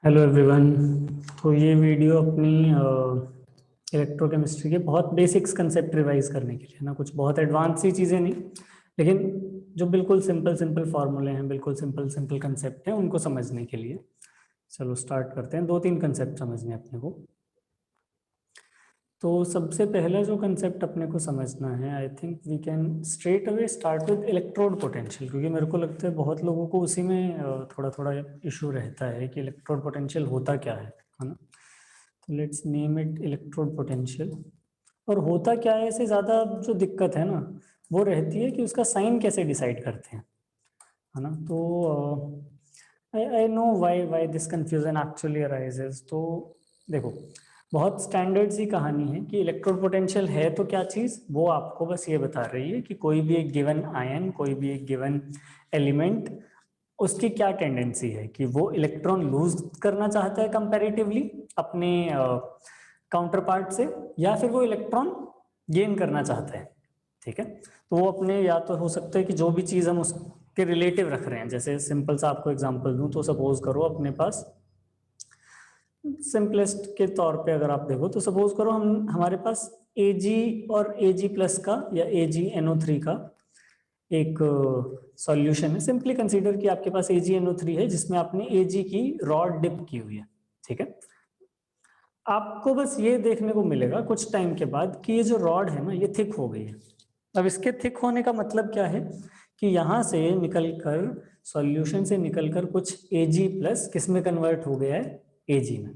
Hello everyone. तो ये video अपनी इलेक्ट्रोकेमिस्ट्री के बहुत बेसिक्स कंसेप्ट रिवाइज करने के लिए ना, कुछ बहुत एडवांस सी चीज़ें नहीं, लेकिन जो बिल्कुल सिंपल सिंपल फार्मूले हैं, बिल्कुल सिंपल सिंपल कंसेप्ट हैं, उनको समझने के लिए। चलो स्टार्ट करते हैं। दो तीन कंसेप्ट समझने अपने को। तो सबसे पहला जो कंसेप्ट अपने को समझना है, I think we can straight away start with electrode potential, क्योंकि मेरे को लगता है बहुत लोगों को उसी में थोड़ा थोड़ा इशू रहता है कि इलेक्ट्रोड पोटेंशियल होता क्या है ना। तो let's name it electrode potential. और होता क्या है, इससे ज़्यादा जो दिक्कत है ना, वो रहती है कि उसका साइन कैसे डिसाइड करते हैं, है ना। तो I know why this confusion actually arises. तो देखो, बहुत स्टैंडर्ड सी कहानी है कि इलेक्ट्रोड पोटेंशियल है तो क्या चीज़, वो आपको बस ये बता रही है कि कोई भी एक गिवन आयन, कोई भी एक गिवन एलिमेंट, उसकी क्या टेंडेंसी है कि वो इलेक्ट्रॉन लूज करना चाहता है कंपैरेटिवली अपने काउंटर पार्ट से, या फिर वो इलेक्ट्रॉन गेन करना चाहता है। ठीक है, तो वो अपने, या तो हो सकता है कि जो भी चीज़ हम उसके रिलेटिव रख रहे हैं, जैसे सिंपल सा आपको एग्जांपल दूं तो सपोज करो अपने पास, सिंपलेस्ट के तौर पे अगर आप देखो तो सपोज करो हमारे पास Ag और Ag प्लस का या AgNO3 का एक सॉल्यूशन है। सिंपली कंसीडर कि आपके पास AgNO3 है जिसमें आपने Ag की रॉड डिप की हुई है। ठीक है, आपको बस ये देखने को मिलेगा कुछ टाइम के बाद कि ये जो रॉड है ना, ये थिक हो गई है। अब इसके थिक होने का मतलब क्या है कि यहाँ से निकलकर, सॉल्यूशन से निकलकर कुछ Ag प्लस किस में कन्वर्ट हो गया है, Ag में।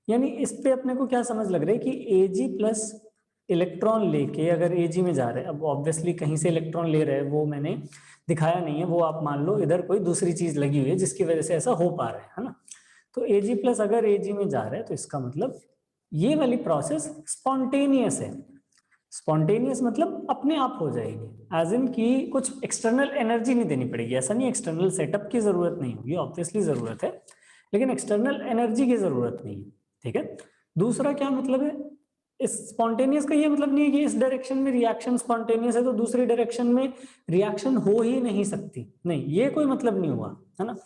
यानी इस पे अपने को क्या समझ लग रहा है कि Ag प्लस इलेक्ट्रॉन लेके अगर Ag में जा रहे हैं, अब ऑब्वियसली कहीं से इलेक्ट्रॉन ले रहे हैं वो मैंने दिखाया नहीं है, वो आप मान लो इधर कोई दूसरी चीज लगी हुई है जिसकी वजह से ऐसा हो पा रहा है ना। तो Ag प्लस अगर Ag में जा रहा है तो इसका मतलब ये वाली प्रोसेस स्पॉन्टेनियस है। स्पॉन्टेनियस मतलब अपने आप हो जाएगी, एज इन की कुछ एक्सटर्नल एनर्जी नहीं देनी पड़ेगी। ऐसा नहीं एक्सटर्नल सेटअप की जरूरत नहीं होगी, ऑब्वियसली जरूरत है, लेकिन एक्सटर्नल एनर्जी की जरूरत नहीं है। ठीक है, दूसरा क्या मतलब है इस स्पॉन्टेनियस का, ये मतलब नहीं है कि इस डायरेक्शन में रिएक्शन स्पॉन्टेनियस है तो दूसरी डायरेक्शन में रिएक्शन हो ही नहीं सकती, नहीं, ये कोई मतलब नहीं हुआ, है ना।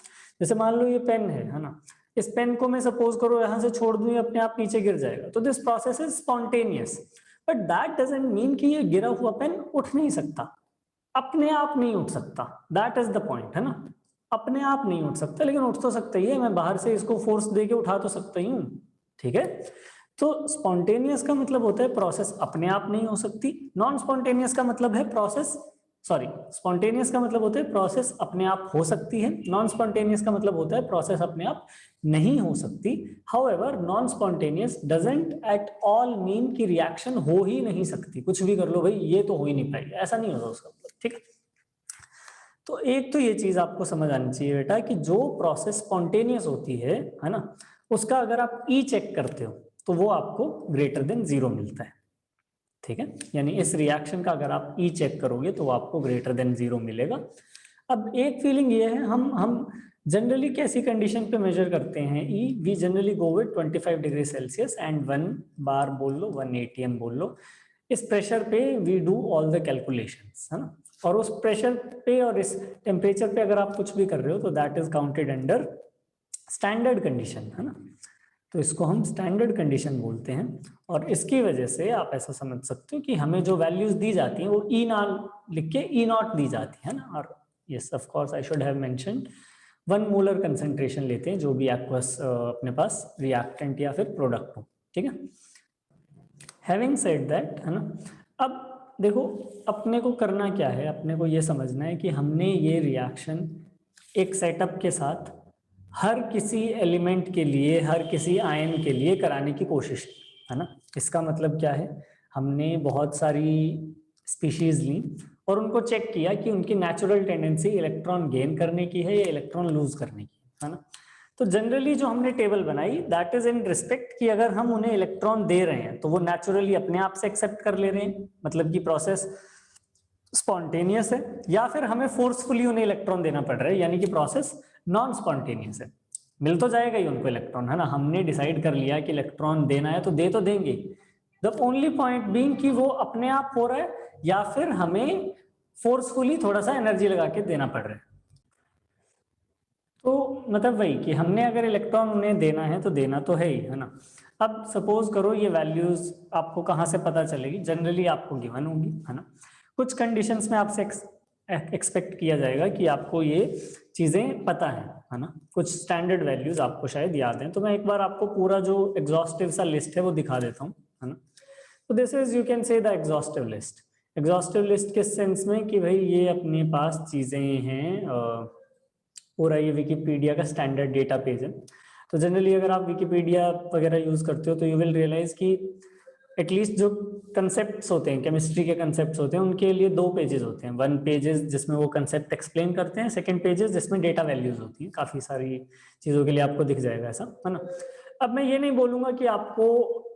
जैसे मान लो ये पेन है ना, इस पेन को मैं सपोज करो यहां से छोड़ दूं, अपने आप नीचे गिर जाएगा, तो this process is spontaneous. But that doesn't mean कि ये गिरा हुआ पेन उठ नहीं सकता, अपने आप नहीं उठ सकता। दैट इज द पॉइंट, है ना। अपने आप नहीं उठ सकता, लेकिन उठ तो सकता ही है, मैं बाहर से इसको फोर्स दे के उठा तो सकता ही हूँ। ठीक है, तो स्पॉन्टेनियस का मतलब होता है प्रोसेस अपने आप नहीं हो सकती। नॉन स्पॉन्टेनियस का मतलब है प्रोसेस, सॉरी, स्पॉन्टेनियस का मतलब होता है प्रोसेस अपने आप हो सकती है, नॉन स्पॉन्टेनियस का मतलब होता है प्रोसेस अपने आप नहीं हो सकती। However non spontaneous doesn't at all mean कि रिएक्शन हो ही नहीं सकती, कुछ भी कर लो भाई ये तो हो ही नहीं पाएगी, ऐसा नहीं होगा उसका मतलब। ठीक है, तो एक तो ये चीज आपको समझ आनी चाहिए बेटा कि जो प्रोसेस स्पॉन्टेनियस होती है ना, उसका अगर आप ई चेक करते हो तो वो आपको ग्रेटर देन 0 मिलता है। ठीक है, यानी इस रिएक्शन का अगर आप ई चेक करोगे तो आपको ग्रेटर देन 0 मिलेगा। अब एक फीलिंग ये है, हम जनरली कैसी कंडीशन पे मेजर करते हैं E, we generally go with 25 degree Celsius and 1 bar बोल लो, 1 ATM बोल लो। इस प्रेशर पे we do all the calculations, है ना। और उस प्रेशर पे और इस टेम्परेचर पे अगर आप कुछ भी कर रहे हो तो that is counted under standard condition, है ना। तो इसको हम स्टैंडर्ड कंडीशन बोलते हैं। और इसकी वजह से आप ऐसा समझ सकते हो कि हमें जो वैल्यूज दी जाती हैं वो ई ना लिख के ई नॉट दी जाती है ना। और yes of course I should have mentioned 1 molar concentration लेते हैं जो भी एक्वस अपने पास रिएक्टेंट या फिर प्रोडक्ट हो। ठीक है, हैविंग सेड दैट, है ना, अब देखो अपने को करना क्या है, अपने को ये समझना है कि हमने ये रिएक्शन एक सेटअप के साथ हर किसी एलिमेंट के लिए, हर किसी आयन के लिए कराने की कोशिश की, है ना। इसका मतलब क्या है, हमने बहुत सारी स्पीशीज ली और उनको चेक किया कि उनकी नेचुरल टेंडेंसी इलेक्ट्रॉन गेन करने की है या इलेक्ट्रॉन लूज करने की, है ना। तो जनरली जो हमने टेबल बनाई दैट इज इन रिस्पेक्ट कि अगर हम उन्हें इलेक्ट्रॉन दे रहे हैं तो वो नेचुरली अपने आप से एक्सेप्ट कर ले रहे हैं, मतलब कि प्रोसेस स्पॉन्टेनियस है, या फिर हमें फोर्सफुली उन्हें इलेक्ट्रॉन देना पड़ रहा है, यानी कि प्रोसेस नॉन स्पॉन्टेनियस है। मिल तो जाएगा ही उनको इलेक्ट्रॉन, है ना, हमने डिसाइड कर लिया कि इलेक्ट्रॉन देना है तो दे तो देंगे। द ओनली पॉइंट बीइंग कि वो अपने आप हो रहा है या फिर हमें फोर्सफुली थोड़ा सा एनर्जी लगा के देना पड़ रहा है। तो मतलब वही कि हमने अगर इलेक्ट्रॉन उन्हें देना है तो देना तो है ही, है ना। अब सपोज करो ये वैल्यूज आपको कहाँ से पता चलेगी, जनरली आपको गिवन होगी, है ना। कुछ कंडीशंस में आपसे एक्सपेक्ट किया जाएगा कि आपको ये चीजें पता है ना। कुछ स्टैंडर्ड वैल्यूज आपको शायद याद हैं। तो मैं एक बार आपको पूरा जो एग्जॉस्टिव सा लिस्ट है वो दिखा देता हूँ, है ना। तो this is you can say the exhaustive list. Exhaustive list किस सेंस में कि भाई ये अपने पास चीजें हैं, पूरा ये विकिपीडिया का स्टैंडर्ड डेटा पेज है। तो जनरली अगर आप विकिपीडिया वगैरह यूज करते हो तो यू विल रियलाइज कि एटलीस्ट जो कंसेप्ट्स होते हैं, केमिस्ट्री के कंसेप्ट्स होते हैं, उनके लिए 2 पेजेस होते हैं। 1 पेजेस जिसमें वो कंसेप्ट एक्सप्लेन करते हैं, सेकंड पेजेस जिसमें डेटा वैल्यूज होती हैं। काफी सारी चीजों के लिए आपको दिख जाएगा ऐसा, है ना। अब मैं ये नहीं बोलूंगा कि आपको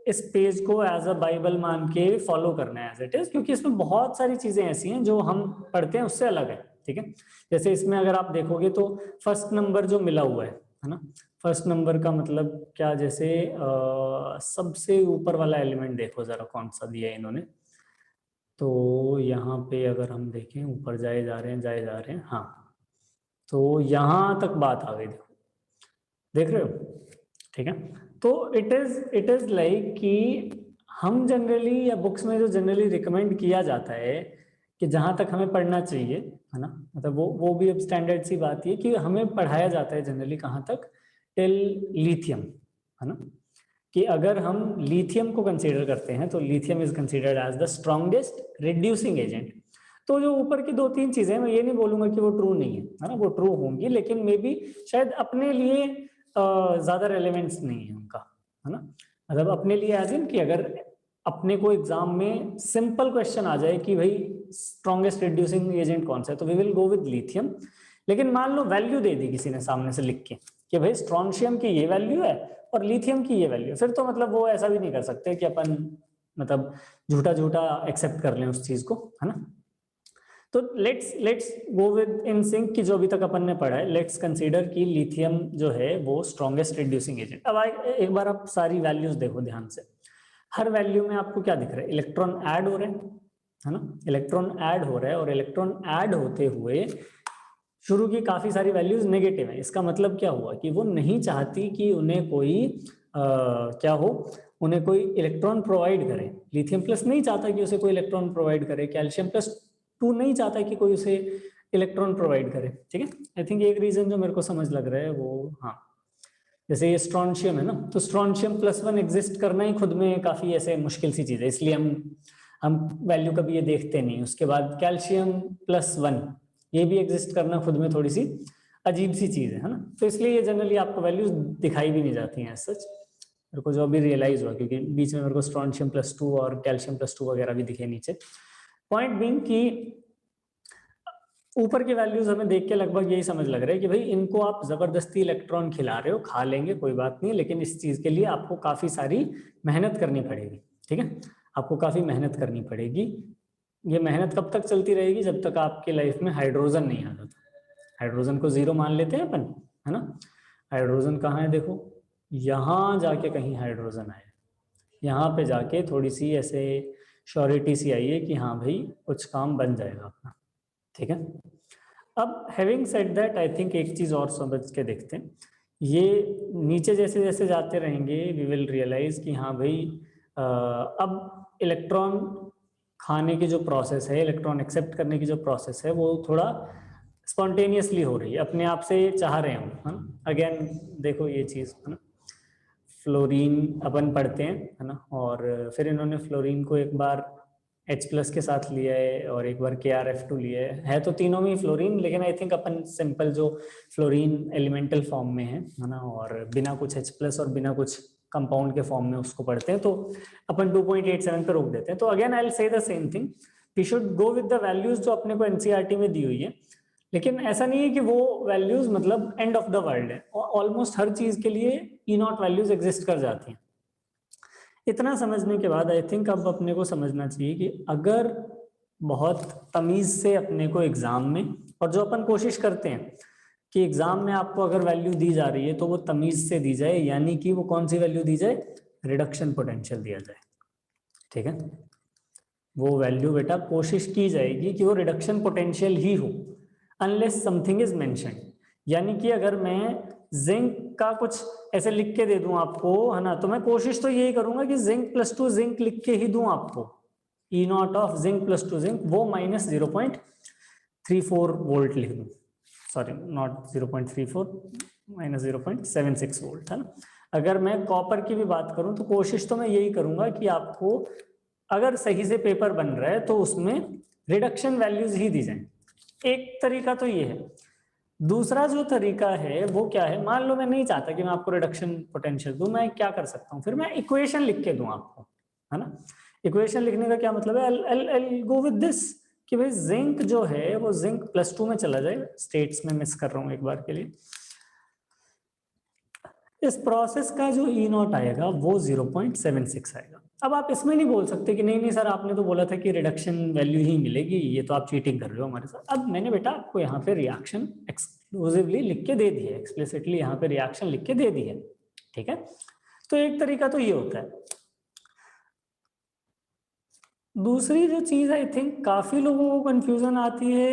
इस पेज को एज अ बाइबल मान के फॉलो करना है एज इट इज, क्योंकि इसमें बहुत सारी चीजें ऐसी हैं जो हम पढ़ते हैं उससे अलग है, ठीक है। जैसे इसमें अगर आप देखोगे तो फर्स्ट नंबर जो मिला हुआ है ना, फर्स्ट नंबर का मतलब क्या, जैसे सबसे ऊपर वाला एलिमेंट देखो जरा कौन सा दिया है इन्होंने। तो यहाँ पे अगर हम देखें, ऊपर जाए जा रहे हैं, हाँ। तो यहाँ तक बात आ गई, देखो, देख रहे हो, ठीक है। तो इट इज लाइक कि हम जनरली, या बुक्स में जो जनरली रिकमेंड किया जाता है कि जहां तक हमें पढ़ना चाहिए, है ना, मतलब वो भी अब स्टैंडर्ड सी बात है कि हमें पढ़ाया जाता है जनरली कहाँ तक, टिल लिथियम, है ना। कि अगर हम लिथियम को कंसीडर करते हैं तो lithium is considered as the strongest reducing agent. तो जो ऊपर की 2-3 चीजें, मैं ये नहीं बोलूंगा कि वो ट्रू नहीं है ना, वो ट्रू होंगी, लेकिन मे बी शायद अपने लिए ज्यादा रेलेवेंस नहीं है उनका, है ना। मतलब अपने लिए एज इन कि अगर अपने को एग्जाम में सिंपल क्वेश्चन आ जाए कि भाई स्ट्रॉन्गेस्ट रिड्यूसिंग एजेंट कौन सा है, तो we will go with lithium. लेकिन मान लो वैल्यू दे दी किसी ने सामने से लिख के कि भाई स्ट्रॉन्शियम की ये वैल्यू है और लिथियम की ये वैल्यू, फिर तो मतलब वो ऐसा भी नहीं कर सकते कि अपन मतलब झूठा झूठा एक्सेप्ट कर लें उस चीज को, है ना। तो let's go with in sync कि जो अभी तक अपन ने पढ़ा है, लेट्स कंसीडर कि लिथियम जो है वो स्ट्रॉन्गेस्ट रिड्यूसिंग एजेंट। अब एक बार आप सारी वैल्यूज देखो ध्यान से। हर वैल्यू में आपको क्या दिख रहा है, इलेक्ट्रॉन ऐड हो रहे हैं, है ना। इलेक्ट्रॉन ऐड हो रहा है और इलेक्ट्रॉन ऐड होते हुए शुरू की काफी सारी वैल्यूज नेगेटिव है। इसका मतलब क्या हुआ कि वो नहीं चाहती कि उन्हें कोई क्या हो, उन्हें कोई इलेक्ट्रॉन प्रोवाइड करे। लिथियम प्लस नहीं चाहता कि उसे कोई इलेक्ट्रॉन प्रोवाइड करे, कैल्शियम प्लस 2 नहीं चाहता कि कोई उसे इलेक्ट्रॉन प्रोवाइड करे, ठीक है। आई थिंक एक रीजन जो मेरे को समझ लग रहा है वो, हाँ, जैसे ये स्ट्रॉन्शियम है ना, तो स्ट्रॉन्शियम +1 एग्जिस्ट करना ही खुद में काफी ऐसे मुश्किल सी चीज है, इसलिए हम वैल्यू कभी ये देखते नहीं। उसके बाद कैल्शियम +1 ये भी एग्जिस्ट करना खुद में थोड़ी सी अजीब सी चीज है ना। तो इसलिए ये जनरली आपको वैल्यूज दिखाई भी नहीं जाती हैं सच, मेरे को जो अभी रियलाइज हुआ, क्योंकि बीच में मेरे को स्ट्रॉन्शियम +2 और कैल्शियम +2 वगैरह भी दिखे नीचे। पॉइंट बीइंग कि ऊपर की वैल्यूज हमें देख के लगभग यही समझ लग रहा है कि भाई इनको आप जबरदस्ती इलेक्ट्रॉन खिला रहे हो, खा लेंगे कोई बात नहीं, लेकिन इस चीज के लिए आपको काफी सारी मेहनत करनी पड़ेगी, ठीक है। आपको काफी मेहनत करनी पड़ेगी। ये मेहनत कब तक चलती रहेगी, जब तक आपकी लाइफ में हाइड्रोजन नहीं आ जाता। हाइड्रोजन को 0 मान लेते हैं अपन, है ना। हाइड्रोजन कहाँ है, देखो यहाँ जाके कहीं हाइड्रोजन आए, यहाँ पे जाके थोड़ी सी ऐसे श्योरिटी सी आई है कि हाँ भाई कुछ काम बन जाएगा अपना, ठीक है। अब having said that, I think एक चीज और समझ के देखते हैं। ये नीचे जैसे जैसे जाते रहेंगे वी विल रियलाइज कि हाँ भाई अब इलेक्ट्रॉन खाने की जो प्रोसेस है, इलेक्ट्रॉन एक्सेप्ट करने की जो प्रोसेस है, वो थोड़ा स्पॉन्टेनियसली हो रही है, अपने आप से चाह रहे हैं हम। अगेन देखो ये चीज, है ना, फ्लोरीन अपन पढ़ते हैं, है ना, और फिर इन्होंने फ्लोरीन को एक बार H+ के साथ लिया है और एक बार KrF2 लिया है तो तीनों में फ्लोरीन, लेकिन आई थिंक अपन सिंपल जो फ्लोरीन एलिमेंटल फॉर्म में है ना, और बिना कुछ H+ और बिना कुछ कंपाउंड के फॉर्म में उसको पढ़ते हैं, तो अपन 2.87 पे रोक देते हैं। तो again I will say the same thing, we should go with the values जो अपने को NCERT में दी हुई है। लेकिन ऐसा नहीं है कि वो वैल्यूज मतलब एंड ऑफ द वर्ल्ड है, ऑलमोस्ट हर चीज के लिए E0 वैल्यूज एग्जिस्ट कर जाती हैं। इतना समझने के बाद आई थिंक अब अपने को समझना चाहिए कि अगर बहुत तमीज से अपने को एग्जाम में, और जो अपन कोशिश करते हैं कि एग्जाम में आपको अगर वैल्यू दी जा रही है तो वो तमीज से दी जाए, यानी कि वो कौन सी वैल्यू दी जाए, रिडक्शन पोटेंशियल दिया जाए, ठीक है। वो वैल्यू बेटा कोशिश की जाएगी कि वो रिडक्शन पोटेंशियल ही हो, अनलेस समथिंग इज मेंशन्ड। यानी कि अगर मैं जिंक का कुछ ऐसे लिख के दे दूं आपको, है ना, तो मैं कोशिश तो यही करूंगा कि जिंक प्लस टू जिंक लिख के ही दूं आपको, E naught of zinc plus two zinc, वो माइनस 0.34 वोल्ट लिख दूं, सॉरी नॉट 0.34, माइनस 0.76 वोल्ट, है ना। अगर मैं कॉपर की भी बात करूं तो कोशिश तो मैं यही करूंगा कि आपको अगर सही से पेपर बन रहा है तो उसमें रिडक्शन वैल्यूज ही दी जाए। एक तरीका तो ये है। दूसरा जो तरीका है वो क्या है, मान लो मैं नहीं चाहता कि मैं आपको रिडक्शन पोटेंशियल दूं, मैं क्या कर सकता हूं, फिर मैं इक्वेशन लिख के दूं आपको, है ना। इक्वेशन लिखने का क्या मतलब है, I'll go with this कि भाई जिंक जो है वो जिंक प्लस टू में चला जाए, स्टेट्स में मिस कर रहा हूं एक बार के लिए। इस प्रोसेस का जो ई नॉट आएगा वो 0.76 आएगा। अब आप इसमें नहीं बोल सकते कि नहीं नहीं सर आपने तो बोला था कि रिडक्शन वैल्यू ही मिलेगी, ये तो आप चीटिंग कर रहे हो हमारे साथ। अब मैंने बेटा आपको यहाँ पे रिएक्शन एक्सक्लूसिवली लिख के दे दी है, एक्सप्लिसिटली यहाँ पे रिएक्शन लिख के दे दी है, ठीक है। तो एक तरीका तो ये होता है। दूसरी जो चीज आई थिंक काफी लोगों को कंफ्यूजन आती है,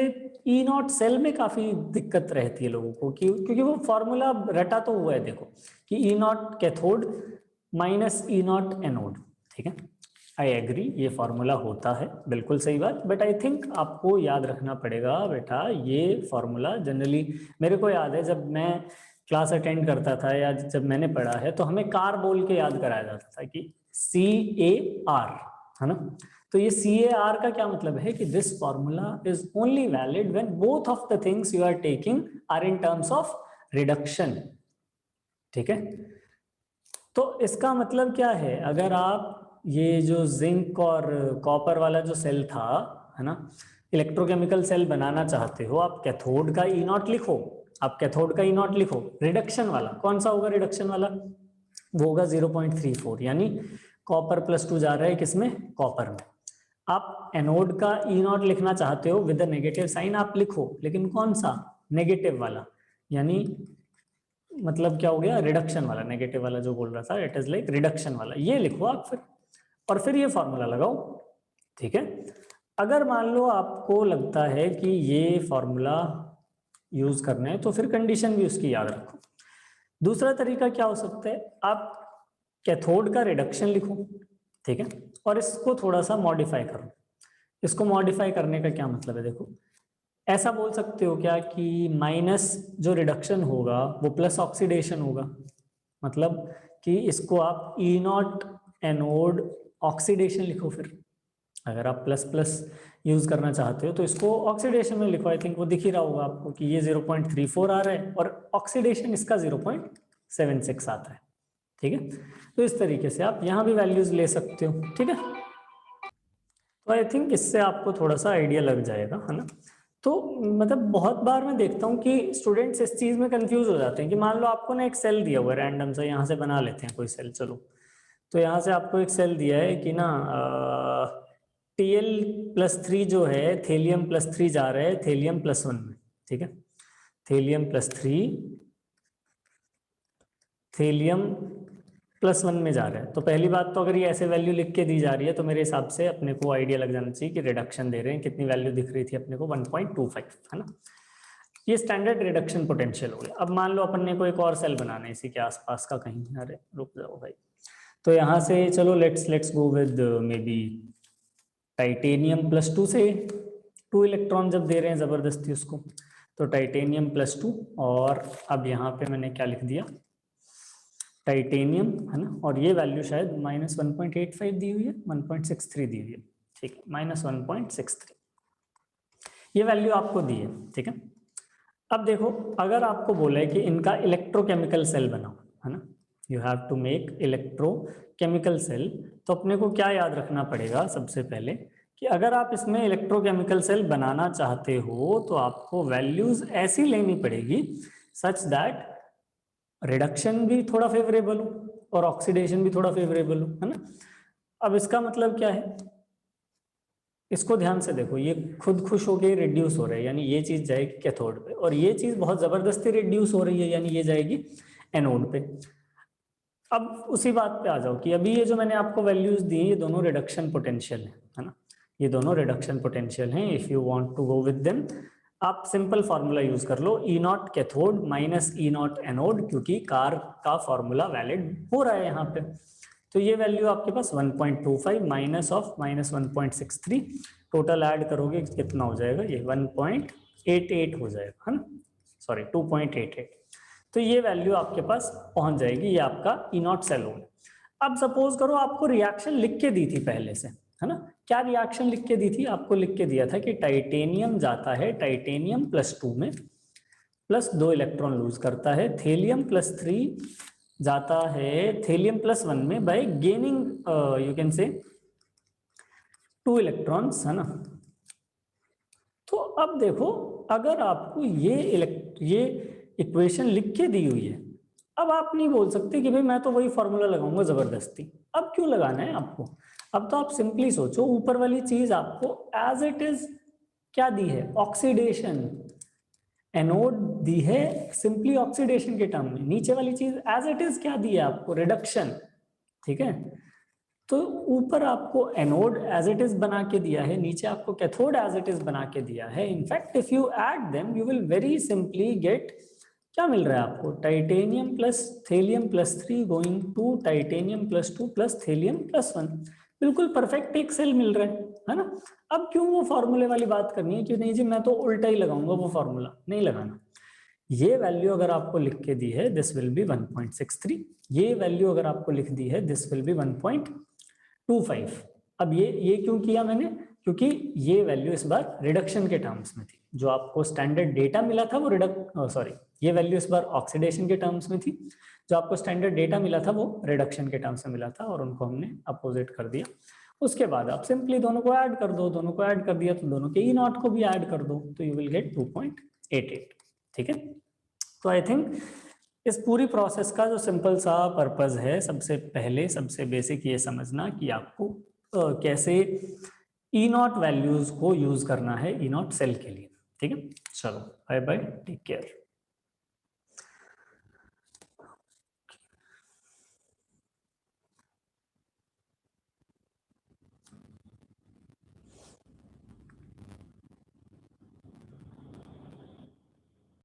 ई नॉट सेल में काफी दिक्कत रहती है लोगों को, क्योंकि वो फॉर्मूला रटा तो हुआ है, देखो कि E naught cathode minus E naught anode, ठीक है। आई एग्री, ये फॉर्मूला होता है, बिल्कुल सही बात, बट आई थिंक आपको याद रखना पड़ेगा बेटा, ये फॉर्मूला जनरली मेरे को याद है जब मैं क्लास अटेंड करता था या जब मैंने पढ़ा है तो हमें कार बोल के याद कराया जाता था कि CAR, है ना। तो ये CAR का क्या मतलब है कि this formula is only valid when both of the things you are taking are in terms of reduction, ठीक है। तो इसका मतलब क्या है, अगर आप ये जो जिंक और कॉपर वाला जो सेल था, है ना, इलेक्ट्रोकेमिकल सेल बनाना चाहते हो, आप कैथोड का ई नॉट लिखो, आप कैथोड का ई नॉट लिखो, रिडक्शन वाला कौन सा होगा, रिडक्शन वाला वो होगा 0.34, यानी कॉपर प्लस टू जा रहा है किसमें, कॉपर में। आप एनोड का ई नॉट लिखना चाहते हो विद नेगेटिव साइन, आप लिखो, लेकिन कौन सा, नेगेटिव वाला, यानी मतलब क्या हो गया, रिडक्शन वाला, नेगेटिव वाला जो बोल रहा था इट इज लाइक रिडक्शन वाला, ये लिखो आप फिर, और फिर ये फॉर्मूला लगाओ, ठीक है। अगर मान लो आपको लगता है कि ये फॉर्मूला यूज करना है तो फिर कंडीशन भी उसकी याद रखो। दूसरा तरीका क्या हो सकता है, आप कैथोड का रिडक्शन लिखो, ठीक है, और इसको थोड़ा सा मॉडिफाई करो। इसको मॉडिफाई करने का क्या मतलब है, देखो ऐसा बोल सकते हो क्या कि माइनस जो रिडक्शन होगा वो प्लस ऑक्सीडेशन होगा, मतलब कि इसको आप ई नॉट एनोड ऑक्सीडेशन लिखो। फिर अगर आप प्लस प्लस यूज करना चाहते हो तो इसको ऑक्सीडेशन में लिखो। आई थिंक वो दिख ही रहा होगा आपको कि ये 0.34 आ रहा है और ऑक्सीडेशन इसका 0.76 आता है, ठीक है। तो इस तरीके से आप यहाँ भी वैल्यूज ले सकते हो, ठीक है। तो आई थिंक इससे आपको थोड़ा सा आइडिया लग जाएगा, है ना। तो मतलब बहुत बार मैं देखता हूँ कि स्टूडेंट्स इस चीज में कंफ्यूज हो जाते हैं कि मान लो आपको ना एक सेल दिया हुआ है रैंडम सा, यहाँ से बना लेते हैं कोई सेल, चलो। तो यहाँ से आपको एक सेल दिया है कि ना Tl+3 जो है, थेलियम+3 जा रहा है थेलियम+1 में, ठीक है। थेलियम+3 थेलियम+1 में जा रहा है। तो पहली बात तो अगर ये ऐसे वैल्यू लिख के दी जा रही है तो मेरे हिसाब से अपने को आइडिया लग जाना चाहिए कि रिडक्शन दे रहे हैं। कितनी वैल्यू दिख रही थी अपने को, 1.25, है ना। ये स्टैंडर्ड रिडक्शन पोटेंशियल हो गया। अब मान लो अपन ने को एक और सेल बनाना है इसी के आसपास का कहीं, अरे रुक जाओ भाई। तो यहाँ से चलो let's go with maybe titanium से 2 इलेक्ट्रॉन जब दे रहे हैं जबरदस्ती उसको, तो टाइटेनियम+2, और अब यहाँ पे मैंने क्या लिख दिया, टाइटेनियम, है ना। और ये वैल्यू शायद -1.85 दी हुई है, 1.63 दी हुई है, ठीक है, -1.63 ये वैल्यू आपको दी है, ठीक है। अब देखो अगर आपको बोला है कि इनका इलेक्ट्रोकेमिकल सेल बनाओ, है ना, you have to make electrochemical cell, तो अपने को क्या याद रखना पड़ेगा सबसे पहले कि अगर आप इसमें इलेक्ट्रोकेमिकल सेल बनाना चाहते हो तो आपको वैल्यूज ऐसी लेनी पड़ेगी सच दैट रिडक्शन भी थोड़ा फेवरेबल हो और ऑक्सीडेशन भी थोड़ा फेवरेबल हो, है ना। अब इसका मतलब क्या है, इसको ध्यान से देखो, ये खुद खुश होके रिड्यूस हो रहा है, यानी ये चीज जाएगी कैथोड पे, और ये चीज बहुत जबरदस्ती रिड्यूस हो रही है, यानी ये जाएगी एनोड पे। अब उसी बात पे आ जाओ कि अभी ये जो मैंने आपको वैल्यूज दी ये दोनों रिडक्शन पोटेंशियल है ना, ये दोनों रिडक्शन पोटेंशियल हैं। If you want to go with them आप सिंपल फॉर्मूला यूज कर लो, E naught cathode minus E naught anode, क्योंकि कार का फॉर्मूला वैलिड हो रहा है यहाँ पे। तो ये वैल्यू आपके पास 1.25 minus of minus 1.63, total add करोगे कितना हो जाएगा, ये 1.88 हो जाएगा, है ना, सॉरी 2.88। तो ये वैल्यू आपके पास पहुंच जाएगी, ये आपका ई नॉट सेल हो। अब सपोज करो आपको रिएक्शन लिख के दी थी पहले से, है ना, क्या रिएक्शन लिख के दी थी, आपको लिख के दिया था कि टाइटेनियम जाता है टाइटेनियम +2 में, +2 इलेक्ट्रॉन लूज करता है, थेलियम +3 जाता है थेलियम +1 में bye gaining you can say 2 electrons, है ना। तो अब देखो, अगर आपको ये इक्वेशन लिख के दी हुई है, अब आप नहीं बोल सकते कि भाई मैं तो वही फॉर्मूला लगाऊंगा जबरदस्ती। अब क्यों लगाना है आपको, अब तो आप सिंपली सोचो, ऊपर वाली चीज आपको एज इट इज क्या दी है, ऑक्सीडेशन, एनोड दी है सिंपली ऑक्सीडेशन के टर्म में, नीचे वाली चीज एज इट इज क्या दी है आपको, रिडक्शन, ठीक है। तो ऊपर आपको एनोड एज इट इज बना के दिया है, नीचे आपको कैथोड एज इट इज बना के दिया है। In fact if you add them you will very simply get, क्या मिल रहा है आपको, titanium plus thallium +3 going to titanium +2 plus thallium +1, बिल्कुल परफेक्ट एक सेल मिल रहा है ना। अब क्यों वो फॉर्मूले वाली बात करनी है कि नहीं जी मैं तो उल्टा ही लगाऊंगा, वो फॉर्मूला नहीं लगाना। ये वैल्यू अगर आपको लिख के दी है दिस विल बी 1.63, ये वैल्यू अगर आपको लिख दी है दिस विल बी 1.25। अब ये क्यों किया मैंने, क्योंकि ये वैल्यू इस बार रिडक्शन के टर्म्स में थी, जो आपको स्टैंडर्ड डेटा मिला था वो सॉरी ये वैल्यू इस बार ऑक्सीडेशन के टर्म्स में थी, जो आपको स्टैंडर्ड डेटा मिला था वो रिडक्शन के टर्म्स में मिला था, और उनको हमने अपोजिट कर दिया। उसके बाद आप सिंपली दोनों को ऐड कर दो, दोनों को ऐड कर दिया तो दोनों के ई नॉट को भी ऐड कर दो, तो यू विल गेट 2.88, ठीक है। तो आई थिंक इस पूरी प्रोसेस का जो सिंपल सा पर्पस है, सबसे पहले सबसे बेसिक ये समझना कि आपको कैसे ई नॉट वैल्यूज को यूज करना है ई नॉट सेल के लिए, ठीक है। चलो बाय बाय, टेक केयर।